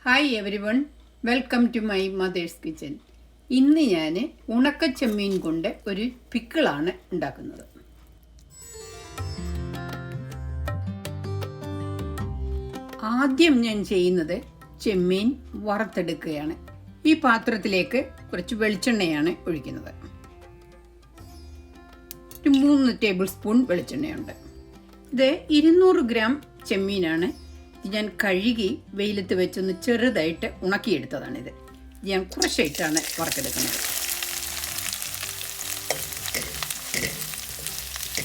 Hi everyone, welcome to my mother's kitchen. ഇന്ന് ഞാൻ ഉണക്ക ചെമ്മീൻ കൊണ്ട് ഒരു പിക്കിളാണ് ഉണ്ടാക്കുന്നത്. ആദ്യം ഞാൻ ചെയ്യുന്നത് ചെമ്മീൻ വറുത്തെടുക്കുകയാണ്. ഈ പാത്രത്തിലേക്ക് കുറച്ച് വെളിച്ചെണ്ണയാണ് ഒഴിക്കുന്നത്. ഒരു 3 ടേബിൾ സ്പൂൺ വെളിച്ചെണ്ണയുണ്ട്. ഇത് 200 ഗ്രാം ചെമ്മീനാണ്. ഞാൻ കഴുകി വെയിലത്ത് വെച്ചൊന്ന് ചെറുതായിട്ട് ഉണക്കിയെടുത്തതാണിത്. ഞാൻ കുറച്ചായിട്ടാണ് വറുത്തെടുക്കുന്നത്.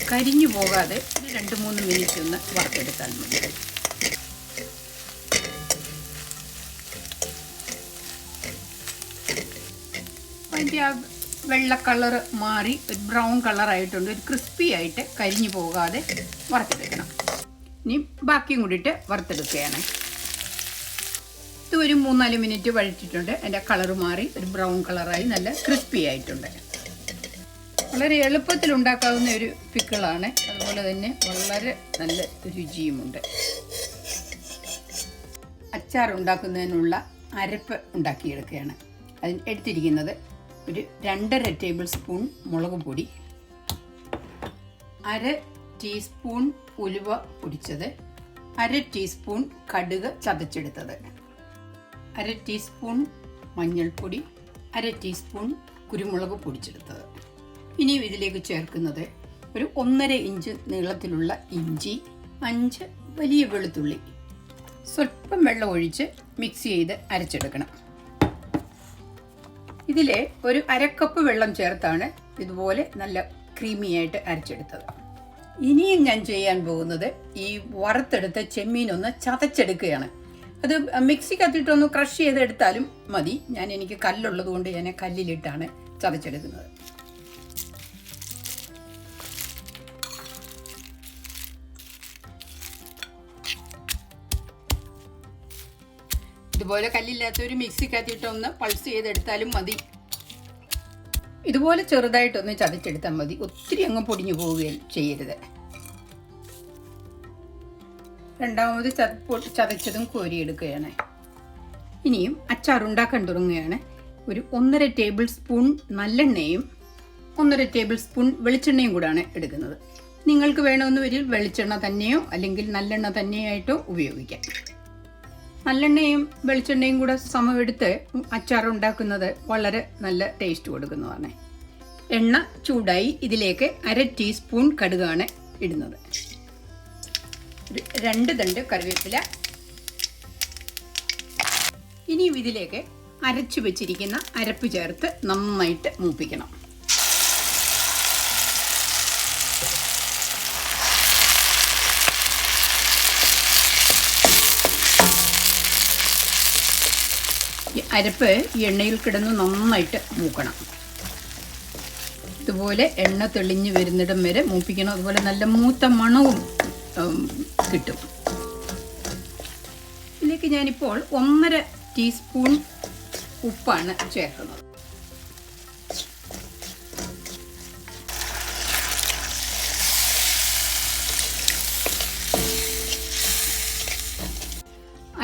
കരിഞ്ഞു പോകാതെ 2-3 മിനിറ്റ് ഒന്ന് വറുത്തെടുത്താൽ മതി. അതിൻ്റെ ആ വെള്ള കളർ മാറി ഒരു ബ്രൗൺ കളറായിട്ടുണ്ട്. ഒരു ക്രിസ്പി ആയിട്ട് കരിഞ്ഞു പോകാതെ വറുത്തെടുക്കണം. ഇനി ബാക്കിയും കൂടിയിട്ട് വറുത്തെടുക്കുകയാണ്. ഇത് ഒരു 3-4 മിനിറ്റ് വഴറ്റിയിട്ടുണ്ട്. അതിൻ്റെ കളർ മാറി ഒരു ബ്രൗൺ കളറായി നല്ല ക്രിസ്പി ആയിട്ടുണ്ട്. വളരെ എളുപ്പത്തിൽ ഉണ്ടാക്കാവുന്ന ഒരു പിക്കിളാണ്. അതുപോലെ തന്നെ വളരെ നല്ല രുചിയുമുണ്ട്. അച്ചാർ ഉണ്ടാക്കുന്നതിനുള്ള അരപ്പ് ഉണ്ടാക്കിയെടുക്കുകയാണ്. അതിന് എടുത്തിരിക്കുന്നത് ഒരു 2.5 ടേബിൾ സ്പൂൺ മുളക് പൊടി, 1/2 ടീസ്പൂൺ ഉലുവ പൊടിച്ചത്, 1/2 ടീസ്പൂൺ കടുക് ചതച്ചെടുത്തത്, 1/2 ടീസ്പൂൺ മഞ്ഞൾപ്പൊടി, 1/2 ടീസ്പൂൺ കുരുമുളക് പൊടിച്ചെടുത്തത്. ഇനി ഇതിലേക്ക് ചേർക്കുന്നത് ഒരു 1.5 ഇഞ്ച് നീളത്തിലുള്ള ഇഞ്ചി, 5 വലിയ വെളുത്തുള്ളി. സ്വല്പം വെള്ളം ഒഴിച്ച് മിക്സ് ചെയ്ത് അരച്ചെടുക്കണം. ഇതിലെ ഒരു 1/2 കപ്പ് വെള്ളം ചേർത്താണ് ഇതുപോലെ നല്ല ക്രീമി ആയിട്ട് അരച്ചെടുത്തത്. ഇനിയും ഞാൻ ചെയ്യാൻ പോകുന്നത് ഈ വറുത്തെടുത്ത ചെമ്മീൻ ഒന്ന് ചതച്ചെടുക്കുകയാണ്. അത് മിക്സിക്കകത്തിട്ടൊന്ന് ക്രഷ് ചെയ്തെടുത്താലും മതി. എനിക്ക് കല്ലുള്ളത് കൊണ്ട് ഞാൻ കല്ലിലിട്ടാണ് ചതച്ചെടുക്കുന്നത്. ഇതുപോലെ കല്ലില്ലാത്തൊരു മിക്സിക്കകത്തിട്ടൊന്ന് പൾസ് ചെയ്തെടുത്താലും മതി. ഇതുപോലെ ചെറുതായിട്ടൊന്ന് ചതച്ചെടുത്താൽ മതി. ഒത്തിരി അങ്ങ് പൊടിഞ്ഞു പോവുകയും ചെയ്യരുത്. രണ്ടാമത് ചതച്ചതും കോരിയെടുക്കുകയാണ്. ഇനിയും അച്ചാർ ഉണ്ടാക്കാൻ തുടങ്ങുകയാണ്. ഒരു 1.5 ടേബിൾ സ്പൂൺ നല്ലെണ്ണയും 1.5 ടേബിൾ സ്പൂൺ വെളിച്ചെണ്ണയും കൂടാണ് എടുക്കുന്നത്. നിങ്ങൾക്ക് വേണമെന്ന് വെളിച്ചെണ്ണ തന്നെയോ അല്ലെങ്കിൽ നല്ലെണ്ണ തന്നെയായിട്ടോ ഉപയോഗിക്കാം. നല്ലെണ്ണയും വെളിച്ചെണ്ണയും കൂടെ സമമെടുത്ത് അച്ചാർ ഉണ്ടാക്കുന്നത് വളരെ നല്ല ടേസ്റ്റ് കൊടുക്കുന്നതാണ്. എണ്ണ ചൂടായി ഇതിലേക്ക് 1/2 ടീസ്പൂൺ കടുകാണ് ഇടുന്നത്. 2 തണ്ട് കറിവേപ്പില. ഇനി ഇതിലേക്ക് അരച്ചു വെച്ചിരിക്കുന്ന അരപ്പ് ചേർത്ത് നന്നായിട്ട് മൂപ്പിക്കണം. അരപ്പ് ഈ എണ്ണയിൽ കിടന്ന് നന്നായിട്ട് മൂക്കണം. ഇതുപോലെ എണ്ണ തെളിഞ്ഞ് വരുന്നിടം വരെ മൂപ്പിക്കണം. അതുപോലെ നല്ല മൂത്ത മണവും കിട്ടും. ഇതിലേക്ക് ഞാനിപ്പോൾ 1.5 ടീസ്പൂൺ ഉപ്പാണ് ചേർക്കുന്നത്.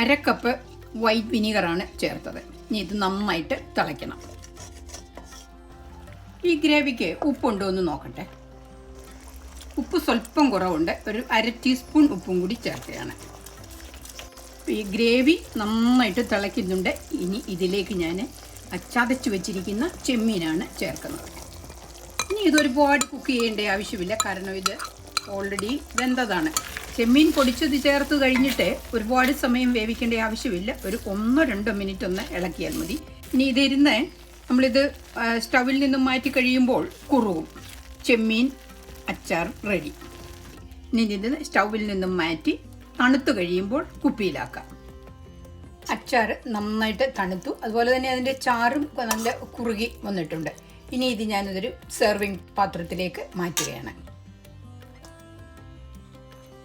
അര കപ്പ് വൈറ്റ് വിനീഗറാണ് ചേർത്തത്. ഇനി ഇത് നന്നായിട്ട് തിളയ്ക്കണം. ഈ ഗ്രേവിക്ക് ഉപ്പുണ്ടോ എന്ന് നോക്കട്ടെ. ഉപ്പ് സ്വല്പം കുറവുണ്ട്. ഒരു 1/2 ടീസ്പൂൺ ഉപ്പും കൂടി ചേർക്കുകയാണ്. ഈ ഗ്രേവി നന്നായിട്ട് തിളയ്ക്കുന്നുണ്ട്. ഇനി ഇതിലേക്ക് ഞാൻ ചതച്ച് വെച്ചിരിക്കുന്ന ചെമ്മീനാണ് ചേർക്കുന്നത്. ഇനി ഇതൊരുപാട് കുക്ക് ചെയ്യേണ്ട ആവശ്യമില്ല, കാരണം ഇത് ഓൾറെഡി വെന്തതാണ്. ചെമ്മീൻ പൊടിച്ചത് ചേർത്ത് കഴിഞ്ഞിട്ട് ഒരുപാട് സമയം വേവിക്കേണ്ട ആവശ്യമില്ല. ഒരു 1-2 മിനിറ്റ് ഒന്ന് ഇളക്കിയാൽ മതി. ഇനി ഇതിരുന്ന് നമ്മളിത് സ്റ്റവിൽ നിന്നും മാറ്റി കഴിയുമ്പോൾ കുറുകും. ചെമ്മീൻ അച്ചാർ റെഡി. ഇനി ഇത് സ്റ്റവിൽ നിന്നും മാറ്റി തണുത്ത് കഴിയുമ്പോൾ കുപ്പിയിലാക്കാം. അച്ചാർ നന്നായിട്ട് തണുത്തു. അതുപോലെ തന്നെ അതിൻ്റെ ചാറും നല്ല കുറുകി വന്നിട്ടുണ്ട്. ഇനി ഇത് ഞാനിതൊരു സെർവിങ് പാത്രത്തിലേക്ക് മാറ്റുകയാണ്.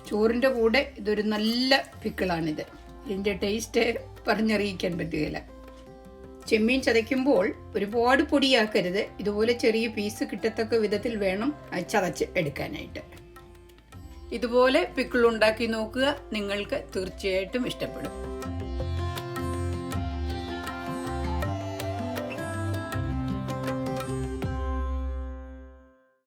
ചോറിൻ്റെ കൂടെ ഇതൊരു നല്ല പിക്കിളാണിത്. ഇതിൻ്റെ ടേസ്റ്റ് പറഞ്ഞറിയിക്കാൻ പറ്റുകയില്ല. ചെമ്മീൻ ചതയ്ക്കുമ്പോൾ ഒരുപാട് പൊടിയാക്കരുത്. ഇതുപോലെ ചെറിയ പീസ് കിട്ടത്തക്ക വിധത്തിൽ വേണം ചതച്ച് എടുക്കാനായിട്ട്. ഇതുപോലെ പിക്കിൾ ഉണ്ടാക്കി നോക്കുക. നിങ്ങൾക്ക് തീർച്ചയായിട്ടും ഇഷ്ടപ്പെടും.